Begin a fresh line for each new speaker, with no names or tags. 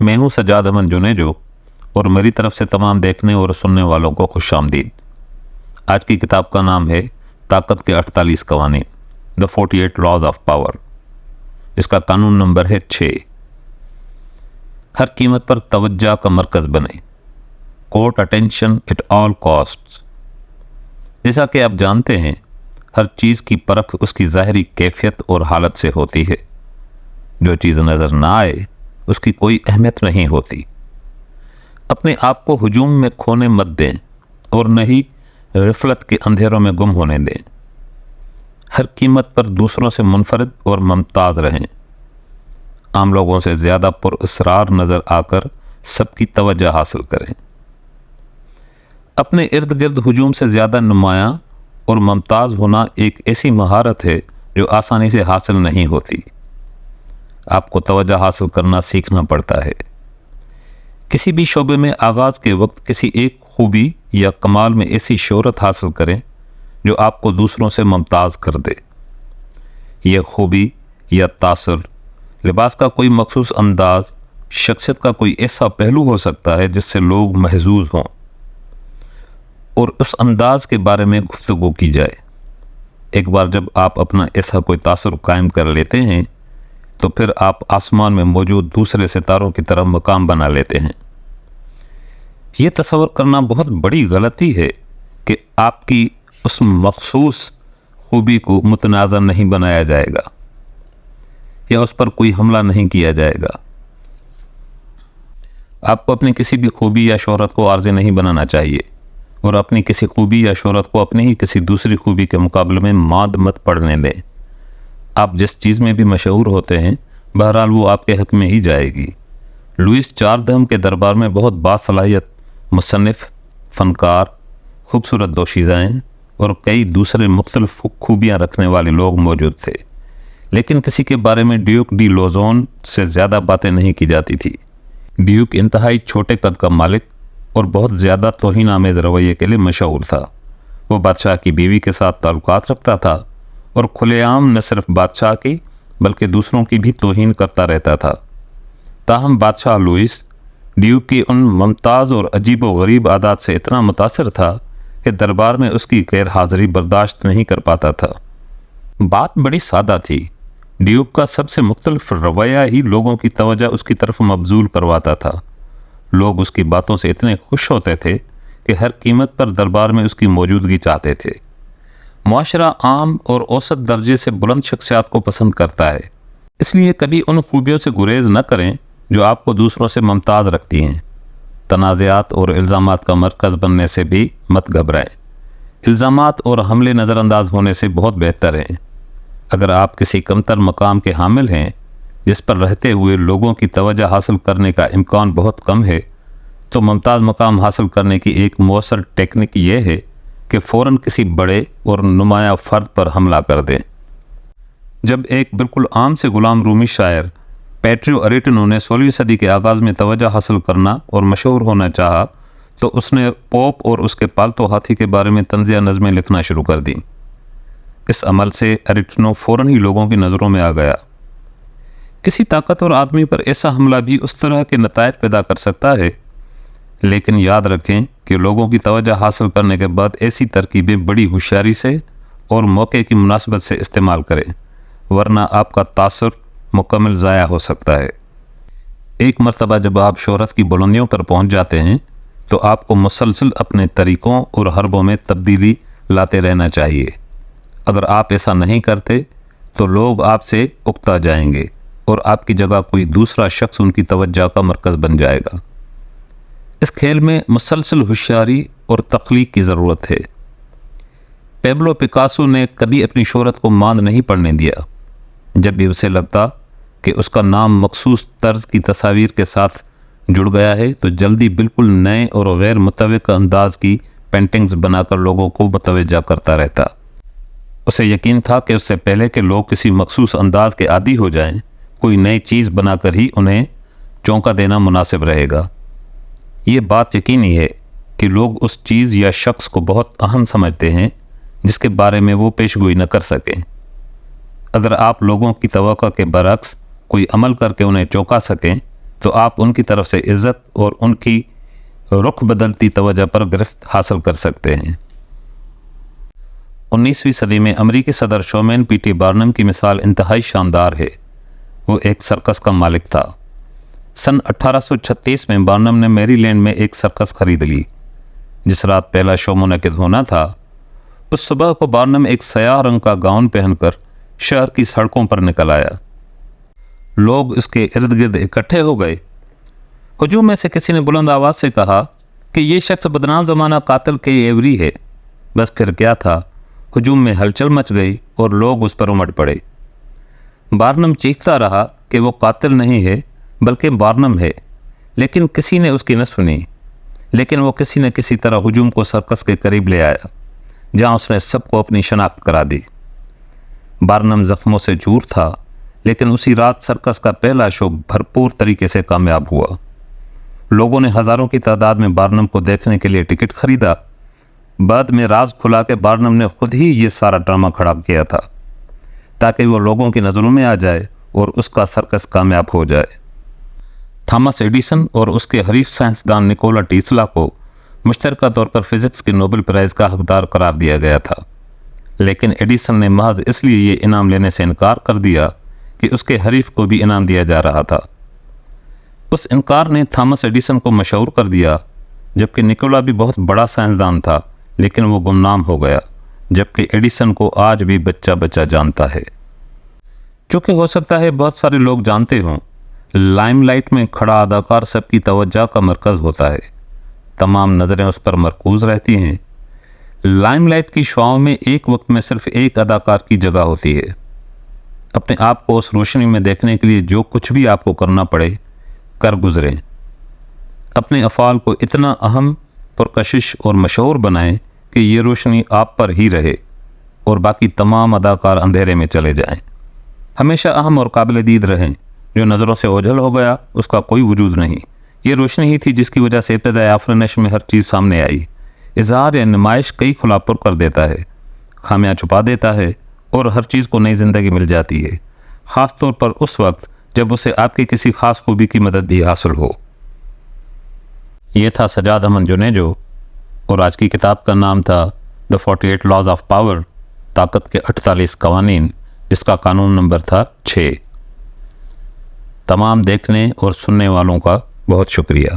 میں ہوں سجاد احمد جنیجو اور میری طرف سے تمام دیکھنے اور سننے والوں کو خوش آمدید۔ آج کی کتاب کا نام ہے طاقت کے 48 قوانین، The 48 Laws of Power۔ اس کا قانون نمبر ہے 6۔ ہر قیمت پر توجہ کا مرکز بنے، کوٹ اٹینشن ایٹ آل کاسٹس۔ جیسا کہ آپ جانتے ہیں، ہر چیز کی پرکھ اس کی ظاہری کیفیت اور حالت سے ہوتی ہے۔ جو چیز نظر نہ آئے اس کی کوئی اہمیت نہیں ہوتی۔ اپنے آپ کو ہجوم میں کھونے مت دیں اور نہ ہی غفلت کے اندھیروں میں گم ہونے دیں۔ ہر قیمت پر دوسروں سے منفرد اور ممتاز رہیں۔ عام لوگوں سے زیادہ پر اسرار نظر آ کر سب کی توجہ حاصل کریں۔ اپنے ارد گرد ہجوم سے زیادہ نمایاں اور ممتاز ہونا ایک ایسی مہارت ہے جو آسانی سے حاصل نہیں ہوتی۔ آپ کو توجہ حاصل کرنا سیکھنا پڑتا ہے۔ کسی بھی شعبے میں آغاز کے وقت کسی ایک خوبی یا کمال میں ایسی شہرت حاصل کریں جو آپ کو دوسروں سے ممتاز کر دے۔ یہ خوبی یا تاثر لباس کا کوئی مخصوص انداز، شخصیت کا کوئی ایسا پہلو ہو سکتا ہے جس سے لوگ محظوظ ہوں اور اس انداز کے بارے میں گفتگو کی جائے۔ ایک بار جب آپ اپنا ایسا کوئی تاثر قائم کر لیتے ہیں تو پھر آپ آسمان میں موجود دوسرے ستاروں کی طرح مقام بنا لیتے ہیں۔ یہ تصور کرنا بہت بڑی غلطی ہے کہ آپ کی اس مخصوص خوبی کو متنازع نہیں بنایا جائے گا یا اس پر کوئی حملہ نہیں کیا جائے گا۔ آپ کو اپنی کسی بھی خوبی یا شہرت کو عارضی نہیں بنانا چاہیے اور اپنی کسی خوبی یا شہرت کو اپنی ہی کسی دوسری خوبی کے مقابلے میں ماند مت پڑنے دیں۔ آپ جس چیز میں بھی مشہور ہوتے ہیں، بہرحال وہ آپ کے حق میں ہی جائے گی۔ لوئس چاردہم کے دربار میں بہت باصلاحیت مصنف، فنکار، خوبصورت دوشیزائیں اور کئی دوسرے مختلف خوبیاں رکھنے والے لوگ موجود تھے، لیکن کسی کے بارے میں ڈیوک ڈی لوزون سے زیادہ باتیں نہیں کی جاتی تھی۔ ڈیوک انتہائی چھوٹے قد کا مالک اور بہت زیادہ توہین آمیز رویے کے لیے مشہور تھا۔ وہ بادشاہ کی بیوی کے ساتھ تعلقات رکھتا تھا اور کھلے عام نہ صرف بادشاہ کی بلکہ دوسروں کی بھی توہین کرتا رہتا تھا۔ تاہم بادشاہ لوئس ڈیوک کی ان ممتاز اور عجیب و غریب عادات سے اتنا متاثر تھا کہ دربار میں اس کی غیر حاضری برداشت نہیں کر پاتا تھا۔ بات بڑی سادہ تھی۔ ڈیوک کا سب سے مختلف رویہ ہی لوگوں کی توجہ اس کی طرف مبذول کرواتا تھا۔ لوگ اس کی باتوں سے اتنے خوش ہوتے تھے کہ ہر قیمت پر دربار میں اس کی موجودگی چاہتے تھے۔ معاشرہ عام اور اوسط درجے سے بلند شخصیات کو پسند کرتا ہے، اس لیے کبھی ان خوبیوں سے گریز نہ کریں جو آپ کو دوسروں سے ممتاز رکھتی ہیں۔ تنازعات اور الزامات کا مرکز بننے سے بھی مت گھبرائیں۔ الزامات اور حملے نظر انداز ہونے سے بہت بہتر ہیں۔ اگر آپ کسی کمتر مقام کے حامل ہیں جس پر رہتے ہوئے لوگوں کی توجہ حاصل کرنے کا امکان بہت کم ہے، تو ممتاز مقام حاصل کرنے کی ایک مؤثر ٹیکنیک یہ ہے کہ فوراً کسی بڑے اور نمایاں فرد پر حملہ کر دیں۔ جب ایک بالکل عام سے غلام رومی شاعر پیٹریو اریٹنو نے 16ویں صدی کے آغاز میں توجہ حاصل کرنا اور مشہور ہونا چاہا تو اس نے پوپ اور اس کے پالتو ہاتھی کے بارے میں طنزیہ نظمیں لکھنا شروع کر دیں۔ اس عمل سے اریٹنو فوراً ہی لوگوں کی نظروں میں آ گیا۔ کسی طاقتور آدمی پر ایسا حملہ بھی اس طرح کے نتائج پیدا کر سکتا ہے، لیکن یاد رکھیں کہ لوگوں کی توجہ حاصل کرنے کے بعد ایسی ترکیبیں بڑی ہوشیاری سے اور موقع کی مناسبت سے استعمال کریں، ورنہ آپ کا تاثر مکمل ضائع ہو سکتا ہے۔ ایک مرتبہ جب آپ شہرت کی بلندیوں پر پہنچ جاتے ہیں تو آپ کو مسلسل اپنے طریقوں اور حربوں میں تبدیلی لاتے رہنا چاہیے۔ اگر آپ ایسا نہیں کرتے تو لوگ آپ سے اکتا جائیں گے اور آپ کی جگہ کوئی دوسرا شخص ان کی توجہ کا مرکز بن جائے گا۔ اس کھیل میں مسلسل ہوشیاری اور تخلیق کی ضرورت ہے۔ پیبلو پکاسو نے کبھی اپنی شہرت کو ماند نہیں پڑنے دیا۔ جب بھی اسے لگتا کہ اس کا نام مخصوص طرز کی تصاویر کے ساتھ جڑ گیا ہے تو جلدی بالکل نئے اور غیر متوقع انداز کی پینٹنگز بنا کر لوگوں کو متوجہ کرتا رہتا۔ اسے یقین تھا کہ اس سے پہلے کہ لوگ کسی مخصوص انداز کے عادی ہو جائیں، کوئی نئی چیز بنا کر ہی انہیں چونکا دینا مناسب رہے گا۔ یہ بات یقینی ہے کہ لوگ اس چیز یا شخص کو بہت اہم سمجھتے ہیں جس کے بارے میں وہ پیش گوئی نہ کر سکیں۔ اگر آپ لوگوں کی توقع کے برعکس کوئی عمل کر کے انہیں چونکا سکیں تو آپ ان کی طرف سے عزت اور ان کی رخ بدلتی توجہ پر گرفت حاصل کر سکتے ہیں۔ 19ویں صدی میں امریکی صدر شومین پی ٹی بارنم کی مثال انتہائی شاندار ہے۔ وہ ایک سرکس کا مالک تھا۔ سن 1836 میں بارنم نے میری لینڈ میں ایک سرکس خرید لی۔ جس رات پہلا شو منعقد ہونا تھا، اس صبح کو بارنم ایک سیاہ رنگ کا گاؤن پہن کر شہر کی سڑکوں پر نکل آیا۔ لوگ اس کے ارد گرد اکٹھے ہو گئے۔ ہجوم میں سے کسی نے بلند آواز سے کہا کہ یہ شخص بدنام زمانہ قاتل کے ایوری ہے۔ بس پھر کیا تھا، ہجوم میں ہلچل مچ گئی اور لوگ اس پر امٹ پڑے۔ بارنم چیختا رہا کہ وہ قاتل نہیں ہے بلکہ بارنم ہے، لیکن کسی نے اس کی نہ سنی۔ لیکن وہ کسی نہ کسی طرح ہجوم کو سرکس کے قریب لے آیا، جہاں اس نے سب کو اپنی شناخت کرا دی۔ بارنم زخموں سے چور تھا، لیکن اسی رات سرکس کا پہلا شو بھرپور طریقے سے کامیاب ہوا۔ لوگوں نے ہزاروں کی تعداد میں بارنم کو دیکھنے کے لیے ٹکٹ خریدا۔ بعد میں راز کھلا کہ بارنم نے خود ہی یہ سارا ڈرامہ کھڑا کیا تھا تاکہ وہ لوگوں کی نظروں میں آ جائے اور اس کا سرکس کامیاب ہو جائے۔ تھامس ایڈیسن اور اس کے حریف سائنسدان نکولا ٹیسلا کو مشترکہ طور پر فزکس کے نوبل پرائز کا حقدار قرار دیا گیا تھا، لیکن ایڈیسن نے محض اس لیے یہ انعام لینے سے انکار کر دیا کہ اس کے حریف کو بھی انعام دیا جا رہا تھا۔ اس انکار نے تھامس ایڈیسن کو مشہور کر دیا، جبکہ نکولا بھی بہت بڑا سائنسدان تھا، لیکن وہ گمنام ہو گیا، جبکہ ایڈیسن کو آج بھی بچہ بچہ جانتا ہے۔ چونکہ ہو سکتا ہے بہت سارے لوگ جانتے ہوں، لائم لائٹ میں کھڑا اداکار سب کی توجہ کا مرکز ہوتا ہے۔ تمام نظریں اس پر مرکوز رہتی ہیں۔ لائم لائٹ کی شعاؤں میں ایک وقت میں صرف ایک اداکار کی جگہ ہوتی ہے۔ اپنے آپ کو اس روشنی میں دیکھنے کے لیے جو کچھ بھی آپ کو کرنا پڑے، کر گزریں۔ اپنے افعال کو اتنا اہم، پرکشش اور مشہور بنائیں کہ یہ روشنی آپ پر ہی رہے اور باقی تمام اداکار اندھیرے میں چلے جائیں۔ ہمیشہ اہم اور قابل دید رہیں۔ جو نظروں سے اوجھل ہو گیا، اس کا کوئی وجود نہیں۔ یہ روشنی ہی تھی جس کی وجہ سے ابتدائے آفرینش میں ہر چیز سامنے آئی۔ اظہار یا نمائش کئی کھلا پر کر دیتا ہے، خامیاں چھپا دیتا ہے اور ہر چیز کو نئی زندگی مل جاتی ہے، خاص طور پر اس وقت جب اسے آپ کی کسی خاص خوبی کی مدد بھی حاصل ہو۔ یہ تھا سجاد احمد جنیجو، اور آج کی کتاب کا نام تھا The 48 Laws of Power، طاقت کے 48 قوانین، جس کا قانون نمبر تھا 6۔ تمام دیکھنے اور سننے والوں کا بہت شکریہ۔